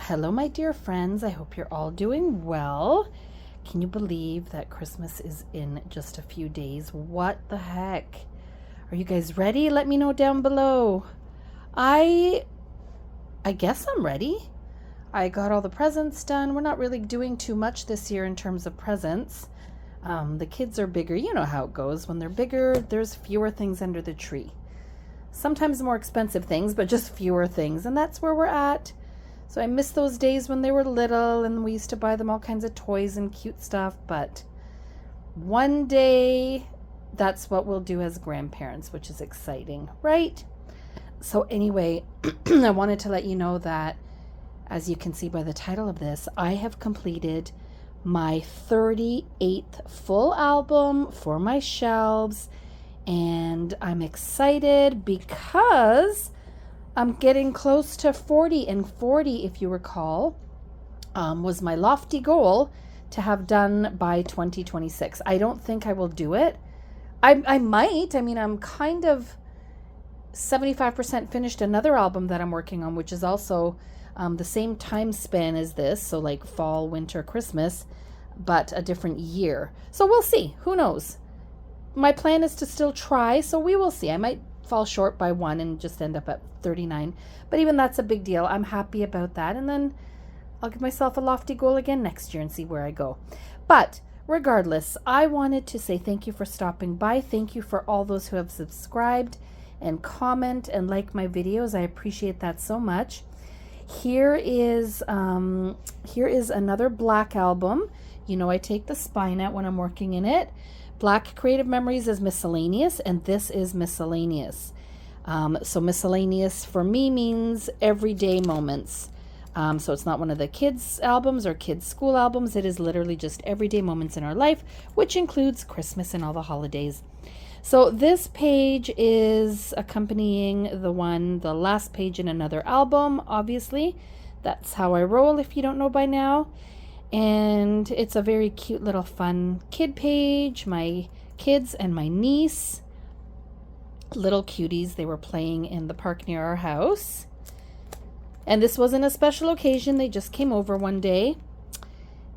Hello, my dear friends. I hope you're all doing well. Can you believe that Christmas is in just a few days? What the heck? Are you guys ready? Let me know down below. I guess I'm ready. I got all the presents done. We're not really doing too much this year in terms of presents. The kids are bigger. You know how it goes. When they're bigger, there's fewer things under the tree. Sometimes more expensive things, but just fewer things. And that's where we're at. So I miss those days when they were little and we used to buy them all kinds of toys and cute stuff. But one day, that's what we'll do as grandparents, which is exciting, right? So anyway, I wanted to let you know that, as you can see by the title of this, I have completed my 38th full album for my shelves. And I'm excited because I'm getting close to 40, and 40, if you recall, was my lofty goal to have done by 2026. I don't think I will do it. I might. I mean, I'm kind of 75% finished another album that I'm working on, which is also the same time span as this. So like fall, winter, Christmas, but a different year. So we'll see. Who knows? My plan is to still try, so we will see. I might fall short by one and just end up at 39, but even that's a big deal. I'm happy about that, and then I'll give myself a lofty goal again next year and see where I go. But regardless, I wanted to say thank you for stopping by. Thank you for all those who have subscribed and comment and like my videos. I appreciate that so much. Here is another black album. You know, I take the spine out when I'm working in it. Black Creative Memories is miscellaneous, and this is miscellaneous. So miscellaneous for me means everyday moments. So it's not one of the kids' albums or kids' school albums. It is literally just everyday moments in our life, which includes Christmas and all the holidays. So this page is accompanying the last page in another album, obviously. That's how I roll, if you don't know by now. And it's a very cute little fun kid page. My kids and my niece, little cuties, they were playing in the park near our house. And this wasn't a special occasion. They just came over one day.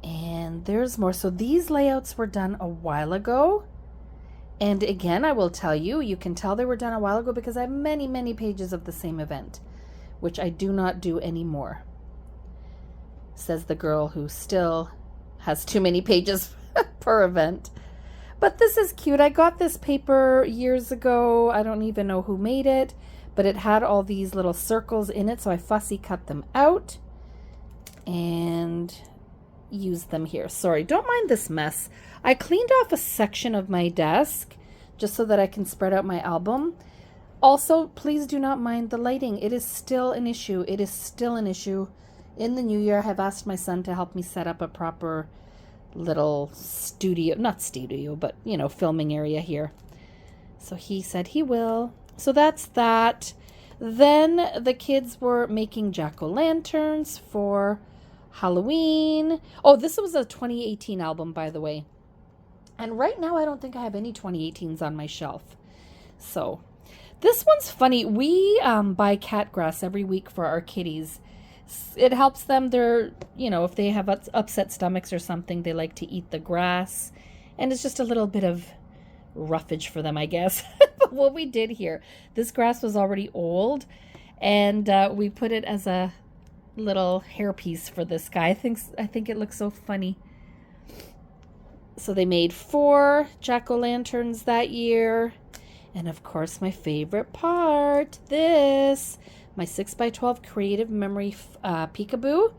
And there's more. So these layouts were done a while ago. And again, I will tell you, you can tell they were done a while ago because I have many, many pages of the same event, which I do not do anymore. Says the girl who still has too many pages per event. But this is cute. I got this paper years ago. I don't even know who made it, but it had all these little circles in it, so I fussy cut them out and used them here. Sorry, don't mind this mess. I cleaned off a section of my desk just so that I can spread out my album. Also, please do not mind the lighting. It is still an issue. It is still an issue. In the new year, I have asked my son to help me set up a proper little studio, not studio, but, you know, filming area here. So he said he will. So that's that. Then the kids were making jack-o'-lanterns for Halloween. Oh, this was a 2018 album, by the way. And right now, I don't think I have any 2018s on my shelf. So this one's funny. We buy cat grass every week for our kitties. It helps them. They're, you know, if they have upset stomachs or something, they like to eat the grass. And it's just a little bit of roughage for them, I guess. But what we did here, this grass was already old. And we put it as a little hairpiece for this guy. I think it looks so funny. So they made 4 jack-o'-lanterns that year. And of course, my favorite part, this, my 6x12 Creative Memory peekaboo.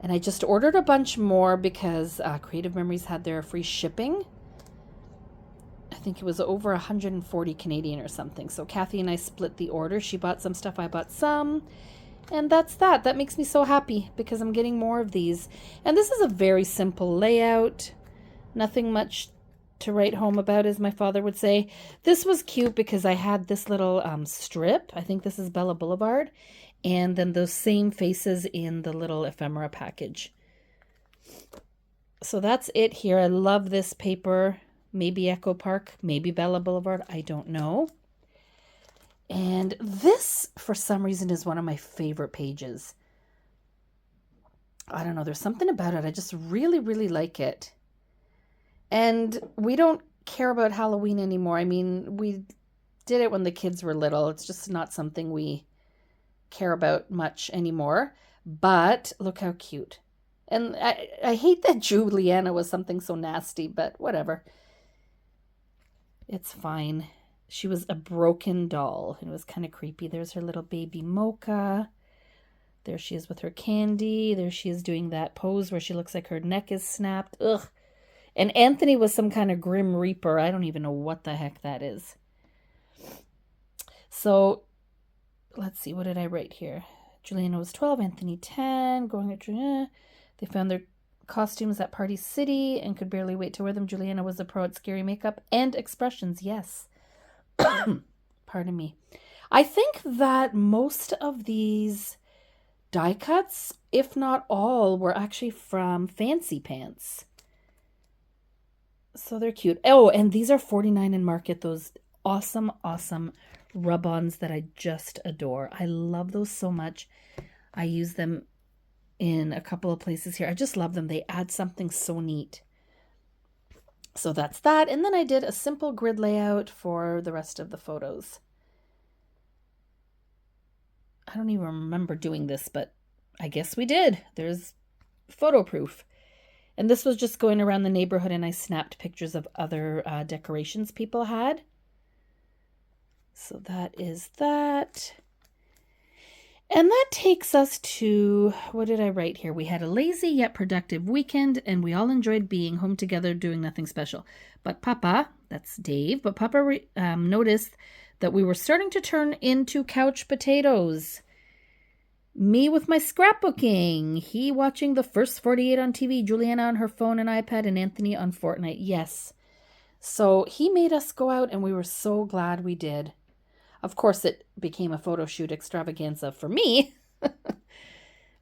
And I just ordered a bunch more because Creative Memories had their free shipping. I think it was over 140 Canadian or something. So Kathy and I split the order. She bought some stuff, I bought some. And that's that. That makes me so happy because I'm getting more of these. And this is a very simple layout. Nothing much to write home about, as my father would say. This was cute because I had this little strip. I think this is Bella Boulevard. And then those same faces in the little ephemera package. So that's it here. I love this paper. Maybe Echo Park, maybe Bella Boulevard. I don't know. And this, for some reason, is one of my favorite pages. I don't know, there's something about it. I just really, really like it. And we don't care about Halloween anymore. I mean, we did it when the kids were little. It's just not something we care about much anymore. But look how cute. And I hate that Juliana was something so nasty, but whatever. It's fine. She was a broken doll. It was kind of creepy. There's her little baby Mocha. There she is with her candy. There she is doing that pose where she looks like her neck is snapped. Ugh. And Anthony was some kind of Grim Reaper. I don't even know what the heck that is. So, let's see. What did I write here? Juliana was 12, Anthony 10. They found their costumes at Party City and could barely wait to wear them. Juliana was a pro at scary makeup and expressions. Yes. Pardon me. I think that most of these die cuts, if not all, were actually from Fancy Pants. So they're cute. Oh, and these are $49 in Market. Those awesome, awesome rub-ons that I just adore. I love those so much. I use them in a couple of places here. I just love them. They add something so neat. So that's that. And then I did a simple grid layout for the rest of the photos. I don't even remember doing this, but I guess we did. There's photo proof. And this was just going around the neighborhood, and I snapped pictures of other decorations people had. So that is that. And that takes us to, what did I write here? We had a lazy yet productive weekend, and we all enjoyed being home together doing nothing special. But Papa, that's Dave, but Papa noticed that we were starting to turn into couch potatoes. Me with my scrapbooking. He watching the first 48 on TV. Juliana on her phone and iPad. And Anthony on Fortnite. Yes. So he made us go out and we were so glad we did. Of course, it became a photo shoot extravaganza for me.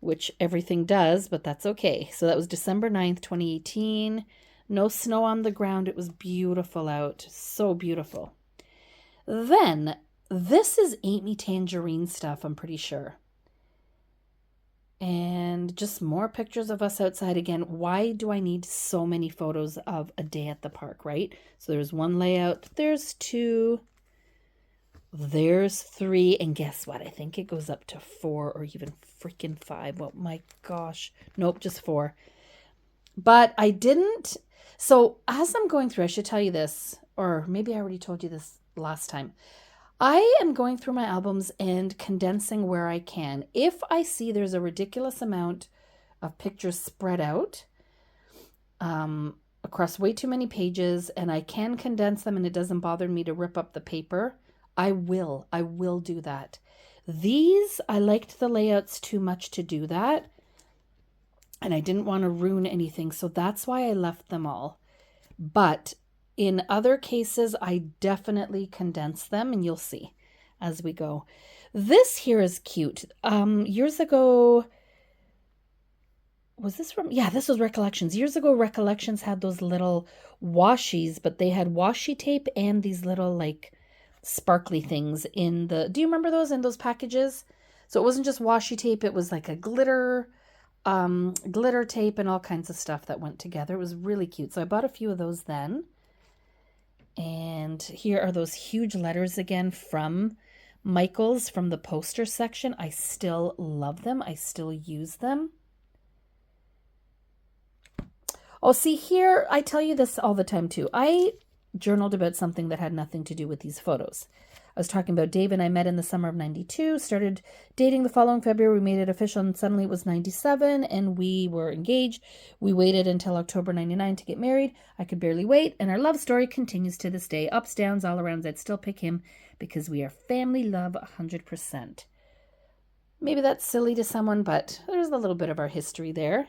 Which everything does, but that's okay. So that was December 9th, 2018. No snow on the ground. It was beautiful out. So beautiful. Then, this is Ain't Me Tangerine stuff, I'm pretty sure. And just more pictures of us outside again. Why do I need so many photos of a day at the park, right? So there's one layout, there's two, there's three, and guess what? I think it goes up to 4 or even freaking 5. Oh my gosh. Nope, just 4. But I didn't. So as I'm going through, I should tell you this, or maybe I already told you this last time. I am going through my albums and condensing where I can. If I see there's a ridiculous amount of pictures spread out across way too many pages and I can condense them and it doesn't bother me to rip up the paper, I will do that. These, I liked the layouts too much to do that. And I didn't want to ruin anything. So that's why I left them all. But in other cases, I definitely condense them, and you'll see as we go. This here is cute. Years ago, was this from? Yeah, this was Recollections. Years ago, Recollections had those little washies, but they had washi tape and these little like sparkly things in the. Do you remember those in those packages? So it wasn't just washi tape; it was like a glitter tape and all kinds of stuff that went together. It was really cute. So I bought a few of those then. And here are those huge letters again from Michaels from the poster section. I still love them. I still use them. Oh, see here, I tell you this all the time too. I journaled about something that had nothing to do with these photos. I was talking about Dave and I met in the summer of 92, started dating the following February. We made it official and suddenly it was 97 and we were engaged. We waited until October 99 to get married. I could barely wait. And our love story continues to this day. Ups, downs, all arounds. I'd still pick him because we are family love 100%. Maybe that's silly to someone, but there's a little bit of our history there.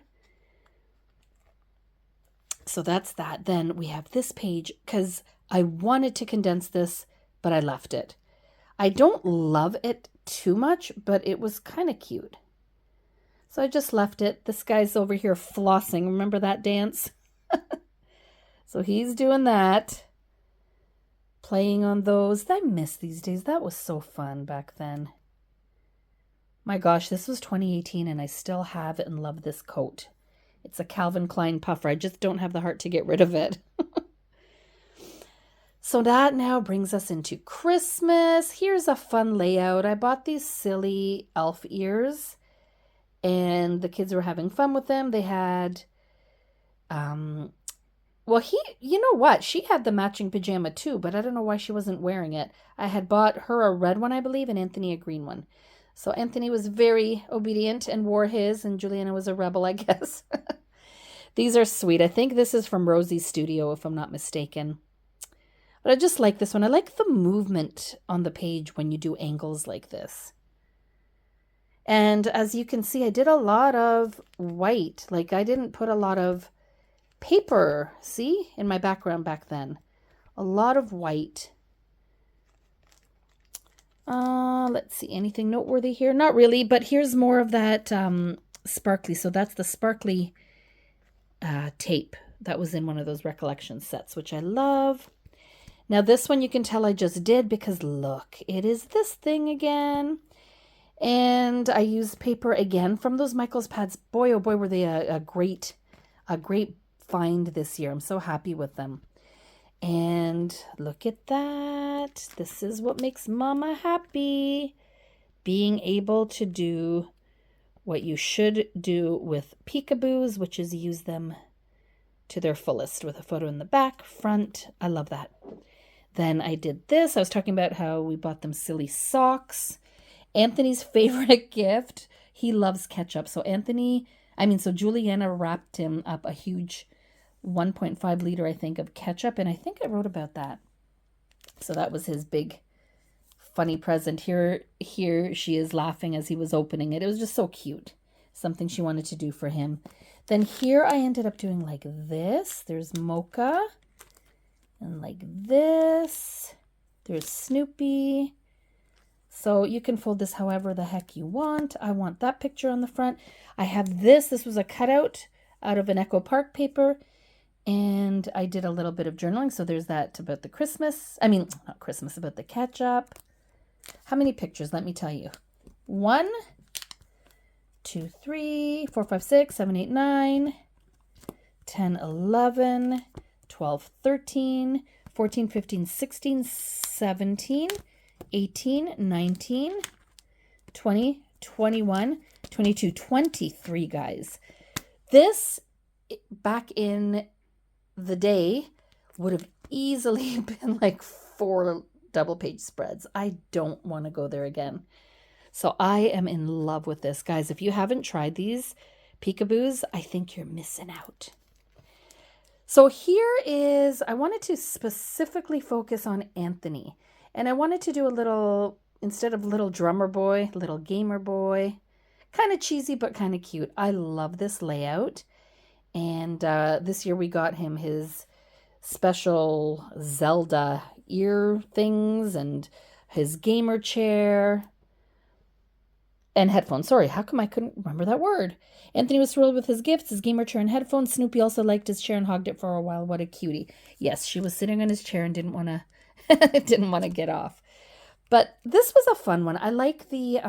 So that's that. Then we have this page because I wanted to condense this, but I left it. I don't love it too much, but it was kind of cute. So I just left it. This guy's over here flossing. Remember that dance? So he's doing that. Playing on those. I miss these days. That was so fun back then. My gosh, this was 2018 and I still have and love this coat. It's a Calvin Klein puffer. I just don't have the heart to get rid of it. So that now brings us into Christmas. Here's a fun layout. I bought these silly elf ears and the kids were having fun with them. They had, well, you know what? She had the matching pajama too, but I don't know why she wasn't wearing it. I had bought her a red one, I believe, and Anthony a green one. So Anthony was very obedient and wore his, and Juliana was a rebel, I guess. These are sweet. I think this is from Rosie's studio, if I'm not mistaken. But I just like this one. I like the movement on the page when you do angles like this. And as you can see, I did a lot of white. Like I didn't put a lot of paper, see, in my background back then. A lot of white. Let's see, anything noteworthy here? Not really, but here's more of that sparkly. So that's the sparkly tape that was in one of those recollection sets, which I love. Now this one you can tell I just did because look, it is this thing again. And I used paper again from those Michaels pads. Boy, oh boy, were they a great find this year. I'm so happy with them. And look at that. This is what makes Mama happy. Being able to do what you should do with peekaboos, which is use them to their fullest with a photo in the back, front. I love that. Then I did this. I was talking about how we bought them silly socks. Anthony's favorite gift. He loves ketchup. So Juliana wrapped him up a huge 1.5 liter, I think, of ketchup. And I think I wrote about that. So that was his big funny present. Here she is laughing as he was opening it. It was just so cute. Something she wanted to do for him. Then here I ended up doing like this. There's Mocha. And like this. There's Snoopy. So you can fold this however the heck you want. I want that picture on the front. I have this. This was a cutout out of an Echo Park paper. And I did a little bit of journaling. So there's that about the about the ketchup. How many pictures? Let me tell you. 1, 2, 3, 4, 5, 6, 7, 8, 9, 10, 11, 12, 13, 14, 15, 16, 17, 18, 19, 20, 21, 22, 23, guys. This, back in the day, would have easily been like 4 double-page spreads. I don't want to go there again. So I am in love with this. Guys, if you haven't tried these peekaboos, I think you're missing out. So here is, I wanted to specifically focus on Anthony. And I wanted to do a little, instead of little drummer boy, little gamer boy. Kind of cheesy, but kind of cute. I love this layout. And this year we got him his special Zelda ear things and his gamer chair and headphones. Sorry, how come I couldn't remember that word? Anthony was thrilled with his gifts, his gamer chair and headphones. Snoopy also liked his chair and hogged it for a while. What a cutie. Yes, she was sitting on his chair and didn't want to get off. But this was a fun one. I like the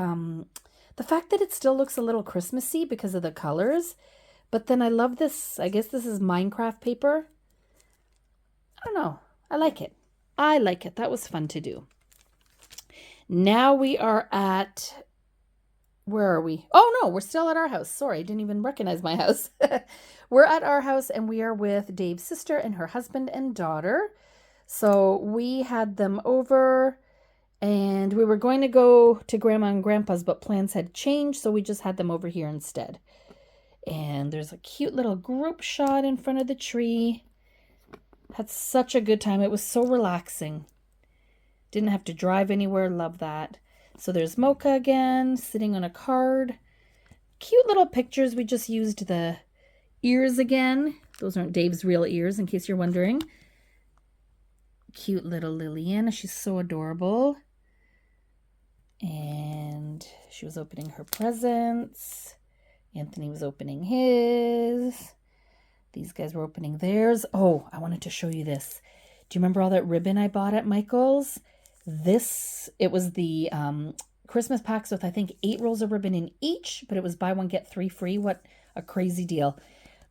fact that it still looks a little Christmassy because of the colors. But then I love this. I guess this is Minecraft paper. I don't know. I like it. That was fun to do. Now we are at, where are we? Oh no, we're still at our house. Sorry, I didn't even recognize my house. We're at our house and we are with Dave's sister and her husband and daughter. So we had them over and we were going to go to Grandma and Grandpa's, but plans had changed. So we just had them over here instead. And there's a cute little group shot in front of the tree. Had such a good time. It was so relaxing. Didn't have to drive anywhere. Love that. So there's Mocha again, sitting on a card. Cute little pictures. We just used the ears again. Those aren't Dave's real ears, in case you're wondering. Cute little Liliana. She's so adorable. And she was opening her presents. Anthony was opening his. These guys were opening theirs. Oh, I wanted to show you this. Do you remember all that ribbon I bought at Michael's? It was the Christmas packs with, I think, 8 rolls of ribbon in each, but it was buy one, get 3 free. What a crazy deal.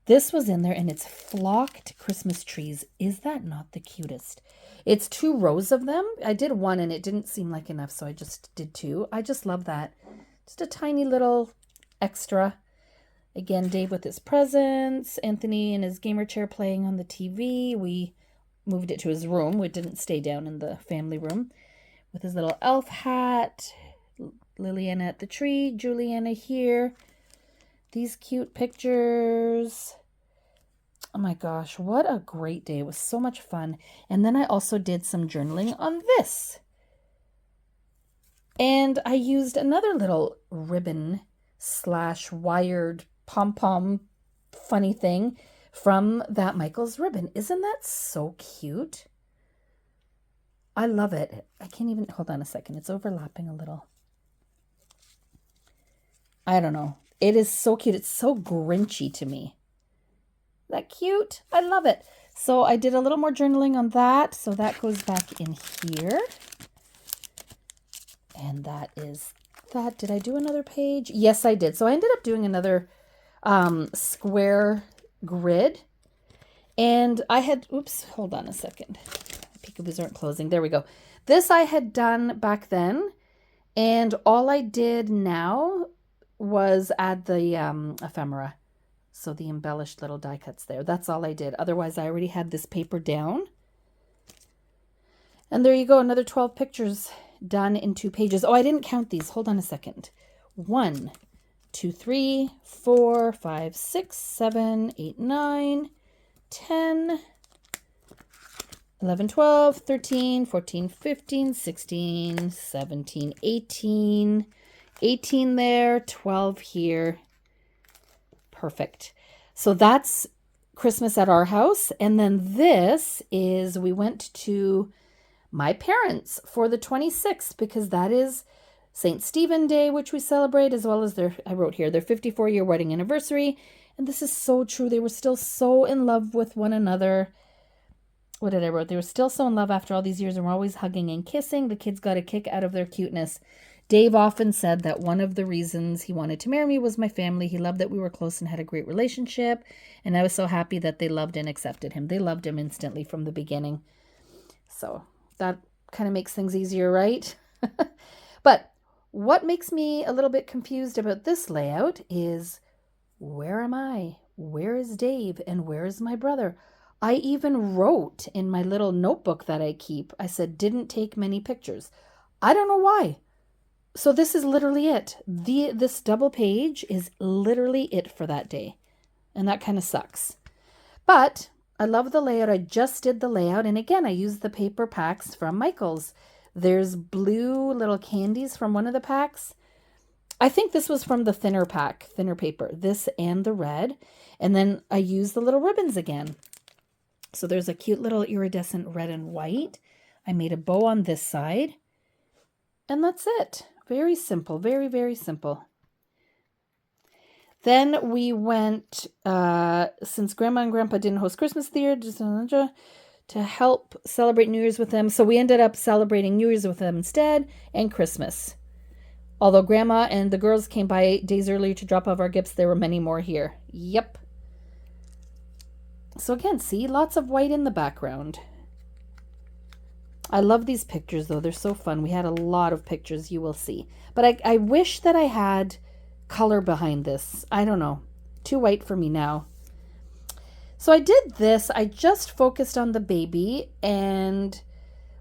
This was in there, and it's flocked Christmas trees. Is that not the cutest? It's 2 rows of them. I did 1, and it didn't seem like enough, so I just did 2. I just love that. Just a tiny little extra. Again, Dave with his presents. Anthony in his gamer chair playing on the TV. We moved it to his room. We didn't stay down in the family room. With his little elf hat. Liliana at the tree. Juliana here. These cute pictures. Oh my gosh, what a great day. It was so much fun. And then I also did some journaling on this. And I used another little ribbon / wired pom-pom funny thing from that Michael's ribbon. Isn't that so cute? I love it. I can't even, hold on a second. It's overlapping a little. I don't know. It is so cute. It's so Grinchy to me. Isn't that cute? I love it. So I did a little more journaling on that. So that goes back in here. And that is that. Did I do another page? Yes, I did. So I ended up doing another square grid. And I had, oops, hold on a second. Peekaboos aren't closing. There we go. This I had done back then. And all I did now was add the ephemera. So the embellished little die cuts there. That's all I did. Otherwise, I already had this paper down. And there you go. Another 12 pictures done in 2 pages. Oh, I didn't count these. Hold on a second. 1, 2, 3, 4, 5, 6, 7, 8, 9, 10, 11, 12, 13, 14, 15, 16, 17, 18. 18 there, 12 here. Perfect. So that's Christmas at our house. And then this is, we went to my parents for the 26th because that is St. Stephen Day, which we celebrate, as well as their, I wrote here, their 54-year wedding anniversary. And this is so true. They were still so in love with one another. What did I wrote? They were still so in love after all these years and were always hugging and kissing. The kids got a kick out of their cuteness. Dave often said that one of the reasons he wanted to marry me was my family. He loved that we were close and had a great relationship. And I was so happy that they loved and accepted him. They loved him instantly from the beginning. So that kind of makes things easier, right? But what makes me a little bit confused about this layout is, where am I? Where is Dave? And where is my brother? I even wrote in my little notebook that I keep, I said, didn't take many pictures. I don't know why. So this is literally it. This double page is literally it for that day. And that kind of sucks. But I love the layout. I just did the layout. And again, I used the paper packs from Michael's. There's blue little candies from one of the packs. I think this was from the thinner pack, thinner paper. This and the red. And then I used the little ribbons again. So there's a cute little iridescent red and white. I made a bow on this side. And that's it. Very simple. Very, very simple. Then we went, since Grandma and Grandpa didn't host Christmas there, to help celebrate New Year's with them. So we ended up celebrating New Year's with them instead, and Christmas. Although Grandma and the girls came by days earlier to drop off our gifts, there were many more here. Yep. So again, see, lots of white in the background. I love these pictures, though. They're so fun. We had a lot of pictures, you will see. But I wish that I had color behind this. I don't know. Too white for me now. So I did this. I just focused on the baby, and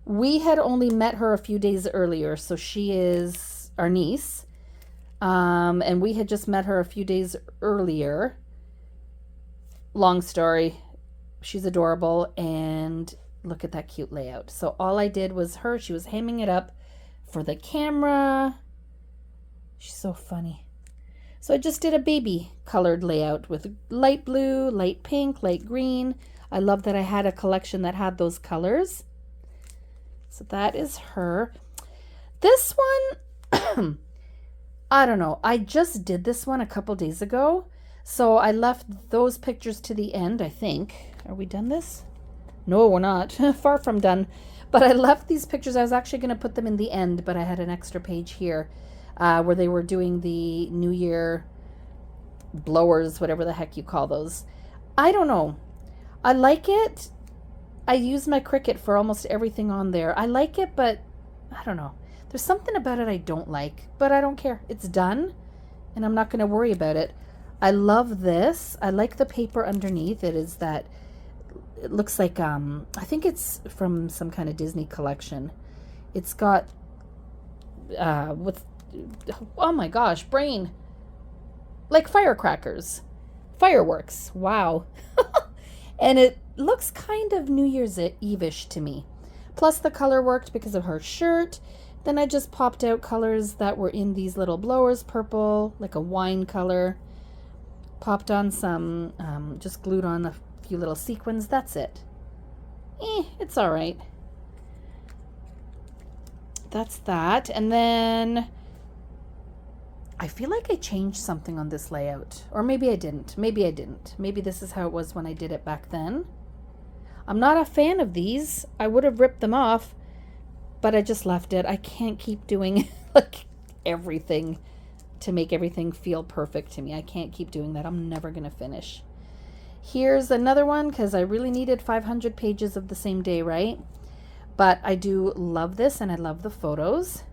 we had only met her a few days earlier. So she is our niece. And we had just met her a few days earlier. Long story. She's adorable, and look at that cute layout. So all I did was her. She was hemming it up for the camera. She's so funny. So I just did a baby colored layout with light blue, light pink, light green. I love that I had a collection that had those colors. So that is her. This one, I don't know. I just did this one a couple days ago. So I left those pictures to the end, I think. Are we done this? No, we're not. Far from done. But I left these pictures. I was actually going to put them in the end, but I had an extra page here. where they were doing the New Year blowers, whatever the heck you call those. I don't know. I like it. I use my Cricut for almost everything on there. I like it, but I don't know. There's something about it I don't like, but I don't care. It's done, and I'm not going to worry about it. I love this. I like the paper underneath. It is that, it looks like, I think it's from some kind of Disney collection. It's got, oh my gosh, brain. Like firecrackers. Fireworks. Wow. And it looks kind of New Year's Eve-ish to me. Plus the color worked because of her shirt. Then I just popped out colors that were in these little blowers. Purple, like a wine color. Popped on some, just glued on a few little sequins. That's it. It's all right. That's that. And then I feel like I changed something on this layout. Or maybe I didn't. Maybe I didn't. Maybe this is how it was when I did it back then. I'm not a fan of these. I would have ripped them off, but I just left it. I can't keep doing like everything to make everything feel perfect to me. I can't keep doing that. I'm never going to finish. Here's another one because I really needed 500 pages of the same day, right? But I do love this, and I love the photos.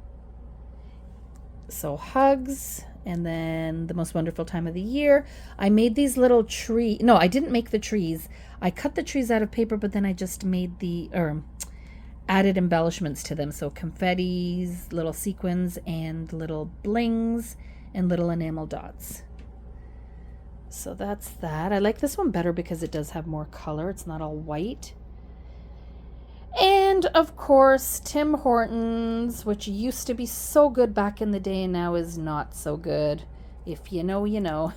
So hugs, and then the most wonderful time of the year. I made these little tree. No, I didn't make the trees. I cut the trees out of paper, but then I just made added embellishments to them. So confettis, little sequins, and little blings, and little enamel dots. So that's that. I like this one better because it does have more color. It's not all white. And of course, Tim Hortons, which used to be so good back in the day and now is not so good. If you know, you know.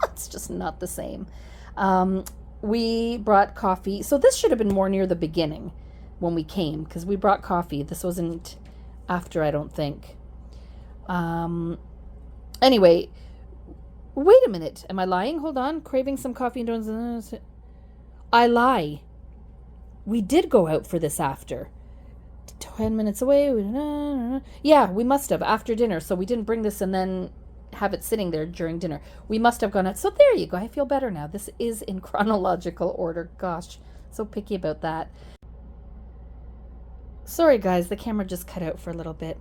It's just not the same. We brought coffee. So this should have been more near the beginning when we came, because we brought coffee. This wasn't after, I don't think. Anyway, wait a minute. Am I lying? Hold on. Craving some coffee and donuts. I lie. We did go out for this after. 10 minutes away. Yeah, we must have after dinner. So we didn't bring this and then have it sitting there during dinner. We must have gone out. So there you go. I feel better now. This is in chronological order. Gosh, so picky about that. Sorry, guys. The camera just cut out for a little bit.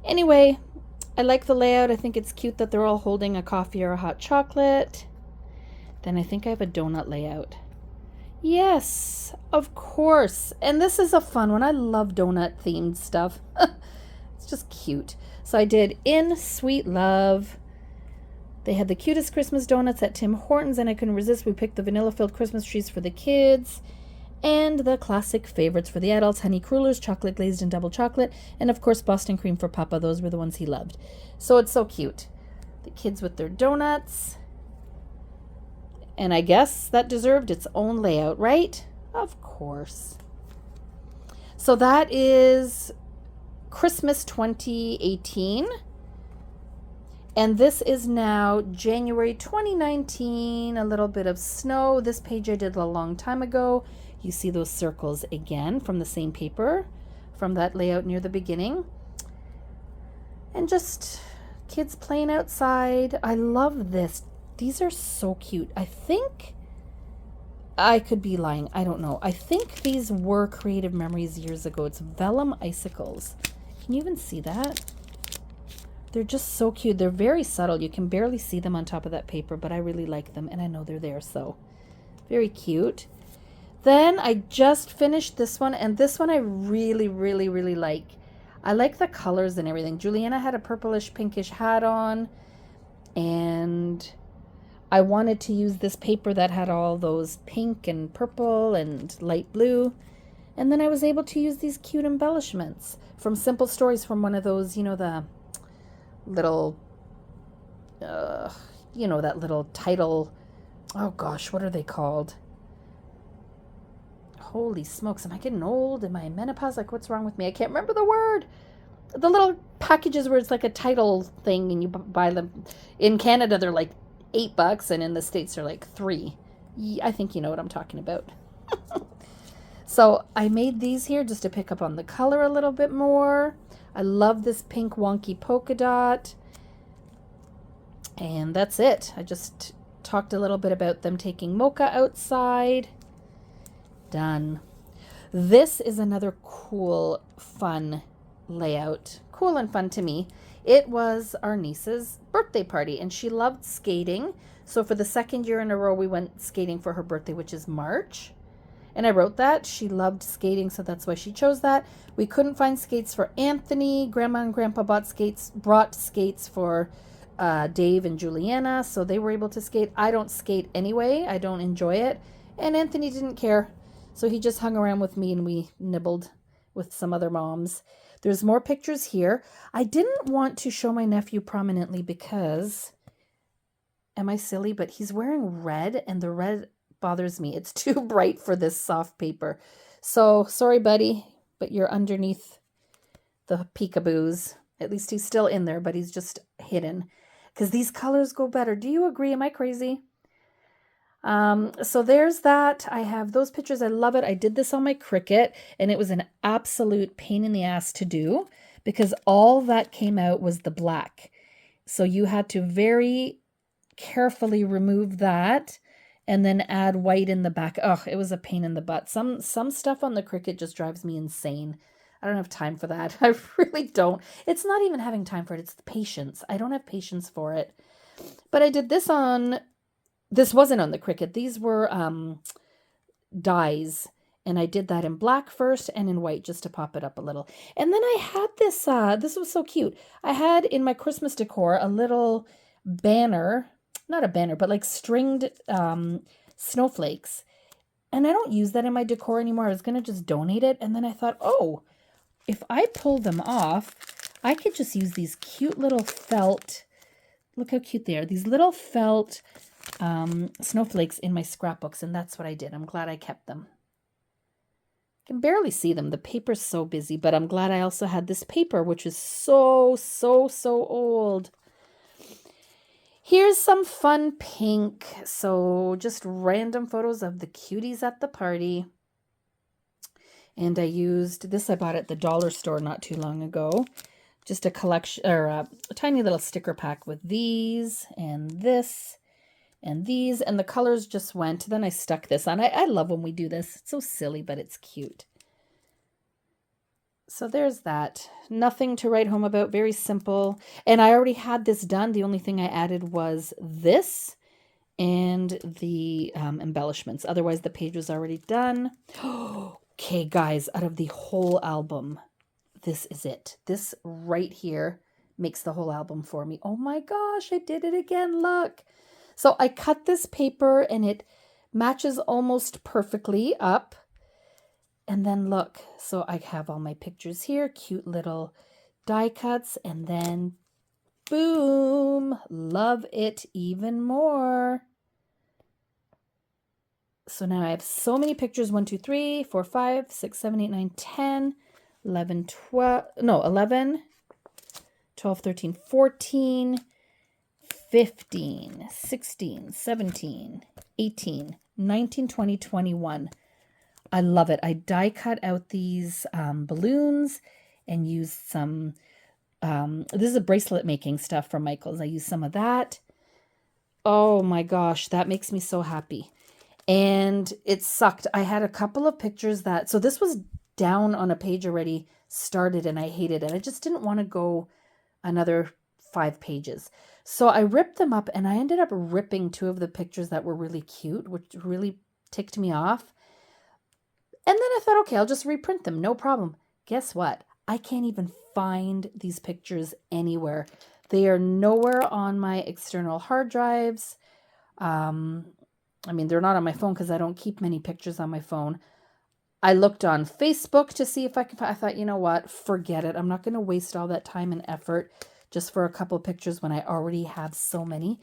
Anyway, I like the layout. I think it's cute that they're all holding a coffee or a hot chocolate. Then I think I have a donut layout. Yes, of course. And this is a fun one. I love donut themed stuff. It's just cute. So I did In Sweet Love. They had the cutest Christmas donuts at Tim Hortons, and I couldn't resist. We picked the vanilla-filled Christmas trees for the kids. And the classic favorites for the adults, honey crullers, chocolate glazed and double chocolate, and of course Boston cream for Papa. Those were the ones he loved. So it's so cute. The kids with their donuts. And I guess that deserved its own layout, right? Of course. So that is Christmas 2018. And this is now January 2019. A little bit of snow. This page I did a long time ago. You see those circles again from the same paper from that layout near the beginning. And just kids playing outside. I love this. These are so cute. I think, I could be lying. I don't know. I think these were Creative Memories years ago. It's vellum icicles. Can you even see that? They're just so cute. They're very subtle. You can barely see them on top of that paper, but I really like them, and I know they're there, so very cute. Then I just finished this one, and this one I really, really, really like. I like the colors and everything. Juliana had a purplish pinkish hat on, and I wanted to use this paper that had all those pink and purple and light blue. And then I was able to use these cute embellishments from Simple Stories, from one of those, you know, the little, you know, that little title. Oh gosh, what are they called? Holy smokes, am I getting old? Am I in menopause? Like, what's wrong with me? I can't remember the word. The little packages where it's like a title thing and you buy them. In Canada, they're like $8, and in the States they're like $3. I think you know what I'm talking about. So I made these here just to pick up on the color a little bit more. I love this pink wonky polka dot. And that's it. I just talked a little bit about them taking Mocha outside. Done. This is another cool, fun layout. Cool and fun to me. It was our niece's birthday party, and she loved skating. So for the second year in a row, we went skating for her birthday, which is March. And I wrote that. She loved skating, so that's why she chose that. We couldn't find skates for Anthony. Grandma and Grandpa brought skates for Dave and Juliana, so they were able to skate. I don't skate anyway. I don't enjoy it. And Anthony didn't care. So he just hung around with me and we nibbled with some other moms. There's more pictures here. I didn't want to show my nephew prominently because, am I silly? But he's wearing red and the red bothers me. It's too bright for this soft paper. So sorry, buddy, but you're underneath the peekaboos. At least he's still in there, but he's just hidden because these colors go better. Do you agree? Am I crazy? So there's that. I have those pictures. I love it. I did this on my Cricut and it was an absolute pain in the ass to do because all that came out was the black. So you had to very carefully remove that and then add white in the back. Oh, it was a pain in the butt. Some stuff on the Cricut just drives me insane. I don't have time for that. I really don't. It's not even having time for it. It's the patience. I don't have patience for it. But I did this on... This wasn't on the Cricut. These were dies. And I did that in black first and in white just to pop it up a little. And then I had this, this was so cute. I had in my Christmas decor a little banner, not a banner, but like stringed snowflakes. And I don't use that in my decor anymore. I was going to just donate it. And then I thought, oh, if I pull them off, I could just use these cute little felt, look how cute they are. These little felt snowflakes in my scrapbooks, and that's what I did. I'm glad I kept them. I can barely see them. The paper's so busy, but I'm glad I also had this paper, which is so old. Here's some fun pink. So just random photos of the cuties at the party. And I used this. I bought at the dollar store not too long ago. Just a collection or a tiny little sticker pack with these and this. And these, and the colors just went. Then I stuck this on. I love when we do this. It's so silly, but it's cute. So there's that. Nothing to write home about. Very simple. And I already had this done. The only thing I added was this and the embellishments. Otherwise, the page was already done. Okay, guys, out of the whole album, this is it. This right here makes the whole album for me. Oh my gosh, I did it again. Look. So I cut this paper and it matches almost perfectly up. And then look, so I have all my pictures here, cute little die cuts, and then boom, love it even more. So now I have so many pictures, 1, 2, 3, 4, 5, 6, 7, 8, 9, 10, 11, 12, no, 11, 12, 13, 14, 15, 16, 17, 18, 19, 20, 21. I love it. I die cut out these balloons and used some, this is a bracelet making stuff from Michael's. I used some of that. Oh my gosh, that makes me so happy. And it sucked. I had a couple of pictures that, so this was down on a page already started and I hated it. I just didn't want to go another 5 pages. So I ripped them up and I ended up ripping 2 of the pictures that were really cute, which really ticked me off. And then I thought, okay, I'll just reprint them. No problem. Guess what? I can't even find these pictures anywhere. They are nowhere on my external hard drives. I mean, they're not on my phone because I don't keep many pictures on my phone. I looked on Facebook to see if I could. I thought, you know what? Forget it. I'm not going to waste all that time and effort just for a couple pictures when I already have so many.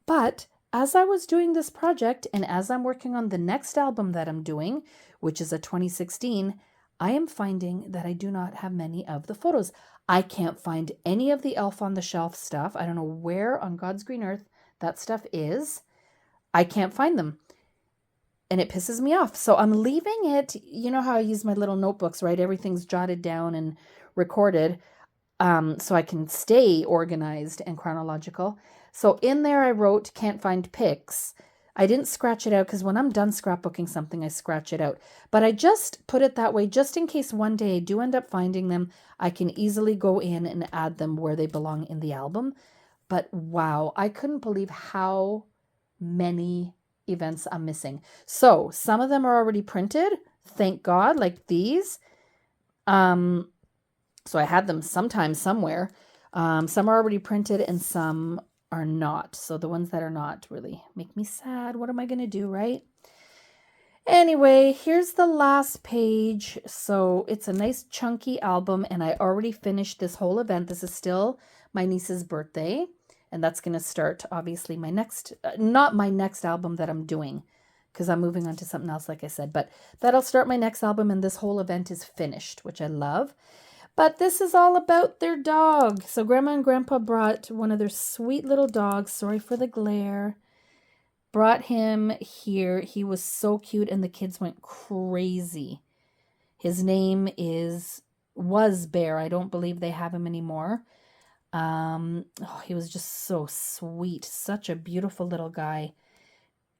But as I was doing this project and as I'm working on the next album that I'm doing, which is a 2016, I am finding that I do not have many of the photos. I can't find any of the Elf on the Shelf stuff. I don't know where on God's green earth that stuff is. I can't find them. And it pisses me off. So I'm leaving it. You know how I use my little notebooks, right? Everything's jotted down and recorded so I can stay organized and chronological. So in there I wrote, can't find pics. I didn't scratch it out because when I'm done scrapbooking something, I scratch it out. But I just put it that way just in case one day I do end up finding them. I can easily go in and add them where they belong in the album. But wow, I couldn't believe how many events I'm missing. So some of them are already printed, thank God, like these. So I had them sometime somewhere. Some are already printed and some are not. So the ones that are not really make me sad. What am I going to do, right? Anyway, here's the last page. So it's a nice chunky album and I already finished this whole event. This is still my niece's birthday. And that's going to start, obviously, my next, not my next album that I'm doing, because I'm moving on to something else, like I said. But that'll start my next album, and this whole event is finished, which I love. But this is all about their dog. So Grandma and Grandpa brought one of their sweet little dogs. Sorry for the glare. Brought him here. He was so cute, and the kids went crazy. His name was Bear. I don't believe they have him anymore. He was just so sweet. Such a beautiful little guy.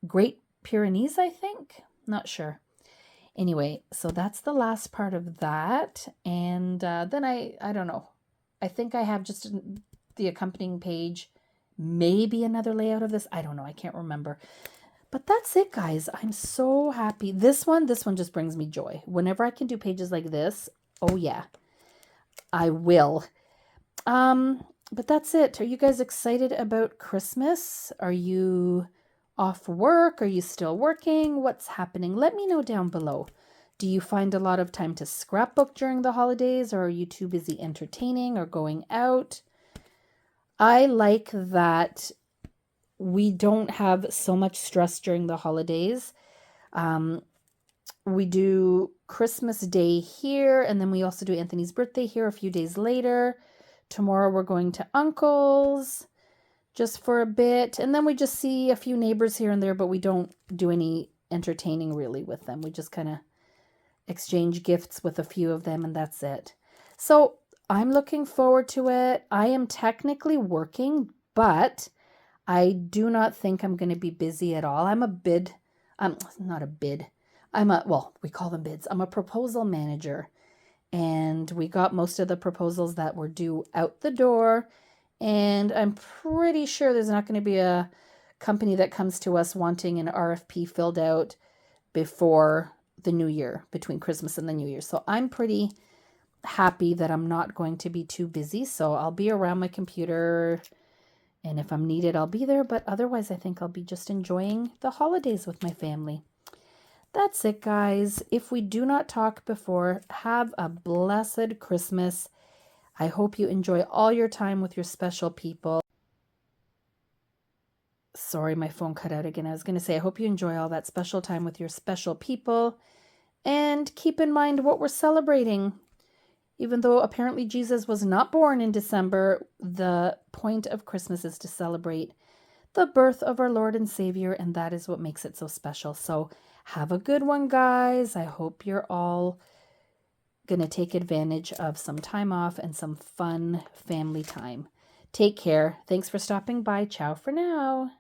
Great Pyrenees, I think. Not sure. Anyway, so that's the last part of that. And then I don't know. I think I have just the accompanying page. Maybe another layout of this. I don't know. I can't remember. But that's it, guys. I'm so happy. This one just brings me joy. Whenever I can do pages like this, oh yeah, I will. But that's it. Are you guys excited about Christmas? Are you off work? Are you still working? What's happening? Let me know down below. Do you find a lot of time to scrapbook during the holidays, or are you too busy entertaining or going out? I like that we don't have so much stress during the holidays. We do Christmas Day here, and then we also do Anthony's birthday here a few days later. Tomorrow we're going to Uncle's just for a bit. And then we just see a few neighbors here and there, but we don't do any entertaining really with them. We just kind of exchange gifts with a few of them and that's it. So I'm looking forward to it. I am technically working, but I do not think I'm going to be busy at all. I'm not a bid. We call them bids. I'm a proposal manager. And we got most of the proposals that were due out the door. And I'm pretty sure there's not going to be a company that comes to us wanting an RFP filled out before the new year, between Christmas and the new year. So I'm pretty happy that I'm not going to be too busy. So I'll be around my computer. And if I'm needed, I'll be there. But otherwise, I think I'll be just enjoying the holidays with my family. That's it, guys. If we do not talk before, have a blessed Christmas. I hope you enjoy all your time with your special people. Sorry, my phone cut out again. I was going to say, I hope you enjoy all that special time with your special people. And keep in mind what we're celebrating. Even though apparently Jesus was not born in December, the point of Christmas is to celebrate the birth of our Lord and Savior, and that is what makes it so special. So have a good one, guys. I hope you're all going to take advantage of some time off and some fun family time. Take care. Thanks for stopping by. Ciao for now.